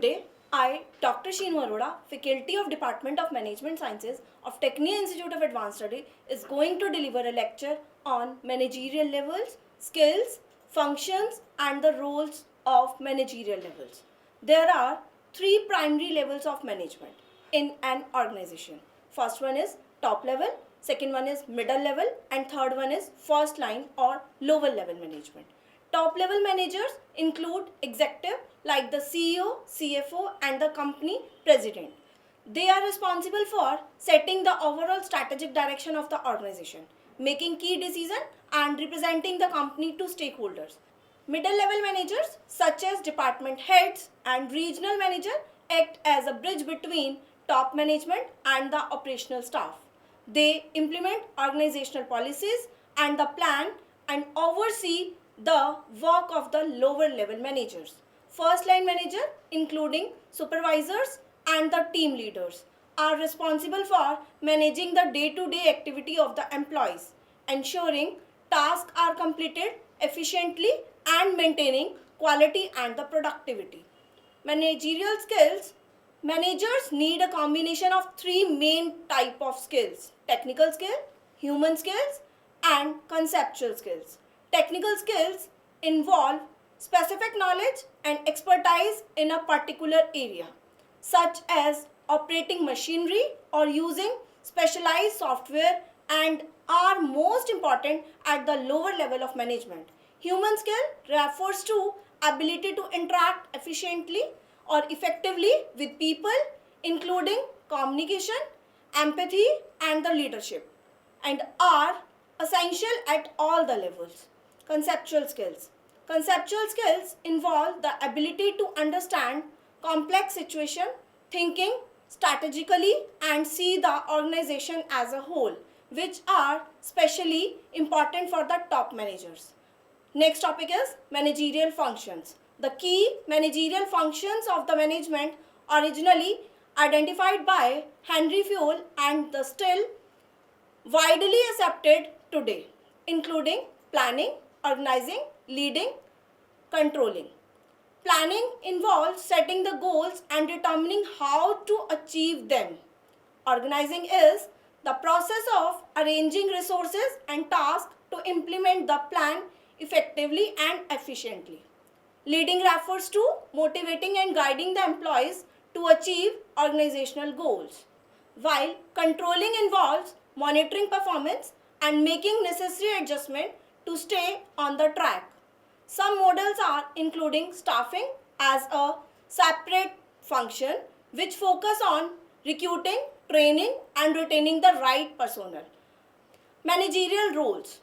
Today, I, Dr. Sheenu Arora, Faculty of Department of Management Sciences of Technion Institute of Advanced Study, is going to deliver a lecture on managerial levels, skills, functions, and the roles of managerial levels. There are three primary levels of management in an organization. First one is top level, second one is middle level, and third one is first line or lower level management. Top level managers include executive like the CEO, CFO, and the company president. They are responsible for setting the overall strategic direction of the organization, making key decisions, and representing the company to stakeholders. Middle level managers such as department heads and regional manager act as a bridge between top management and the operational staff. They implement organizational policies and the plan and oversee the work of the lower level managers. First line manager, including supervisors and the team leaders, are responsible for managing the day-to-day activity of the employees, ensuring tasks are completed efficiently and maintaining quality and the productivity. Managerial skills. Managers need a combination of three main type of skills: technical skill, human skills, and conceptual skills. Technical skills involve specific knowledge and expertise in a particular area, such as operating machinery or using specialized software, and are most important at the lower level of management. Human skill refers to ability to interact efficiently or effectively with people, including communication, empathy, and the leadership, and are essential at all the levels. Conceptual skills. Conceptual skills involve the ability to understand complex situation, thinking strategically, and see the organization as a whole, which are specially important for the top managers. Next topic is managerial functions. The key managerial functions of the management, originally identified by Henry Fayol and the still widely accepted today, including planning, organizing, leading, controlling. Planning involves setting the goals and determining how to achieve them. Organizing is the process of arranging resources and tasks to implement the plan effectively and efficiently. Leading refers to motivating and guiding the employees to achieve organizational goals, while controlling involves monitoring performance and making necessary adjustment to stay on the track. Some models are including staffing as a separate function which focus on recruiting, training, and retaining the right personnel. Managerial roles.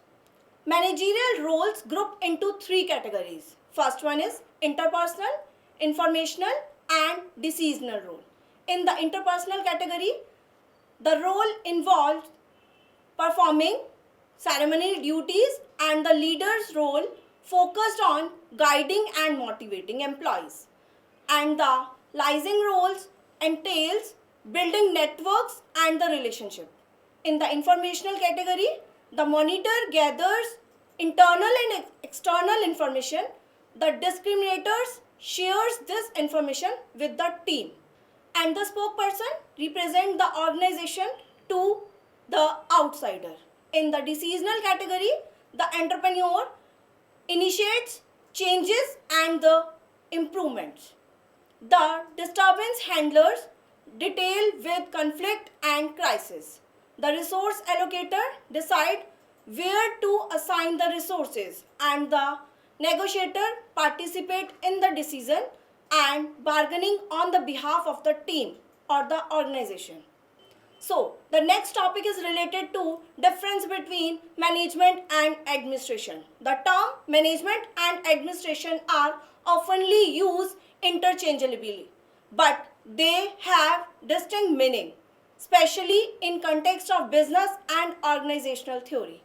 Managerial roles group into three categories. First one is interpersonal, informational, and decisional role. In the interpersonal category, the role involves performing ceremonial duties, and the leader's role focused on guiding and motivating employees. And the liaising roles entails building networks and the relationship. In the informational category, the monitor gathers internal and external information. The discriminators shares this information with the team, and the spokesperson represents the organization to the outsider. In the decisional category, the entrepreneur initiates changes and the improvements. The disturbance handlers deal with conflict and crisis. The resource allocator decide where to assign the resources, and the negotiator participate in the decision and bargaining on the behalf of the team or the organization. So, the next topic is related to difference between management and administration. The term management and administration are oftenly used interchangeably, but they have distinct meaning, especially in context of business and organizational theory.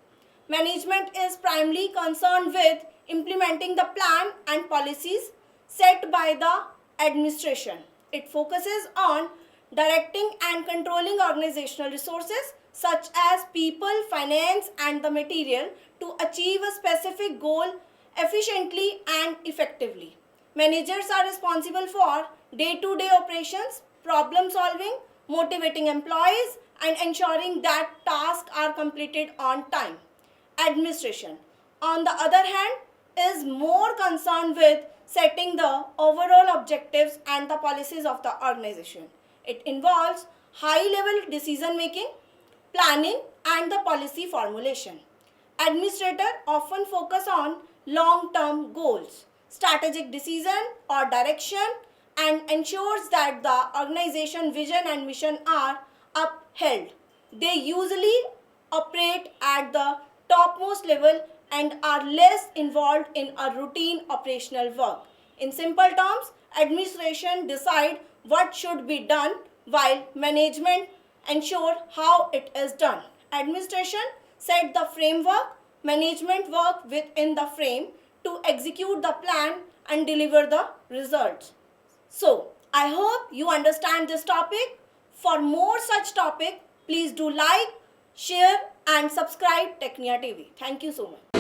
Management is primarily concerned with implementing the plan and policies set by the administration. It focuses on directing and controlling organizational resources such as people, finance, and the material to achieve a specific goal efficiently and effectively. Managers are responsible for day-to-day operations, problem solving, motivating employees, and ensuring that tasks are completed on time. Administration, on the other hand, is more concerned with setting the overall objectives and the policies of the organization. It involves high-level decision making, planning, and the policy formulation. Administrators often focus on long-term goals, strategic decision or direction, and ensures that the organization vision and mission are upheld. They usually operate at the topmost level and are less involved in a routine operational work. In simple terms, administration decide what should be done while management ensure how it is done. Administration set the framework, management work within the frame to execute the plan and deliver the results. So, I hope you understand this topic. For more such topic, please do like, share and subscribe Technia TV. Thank you so much.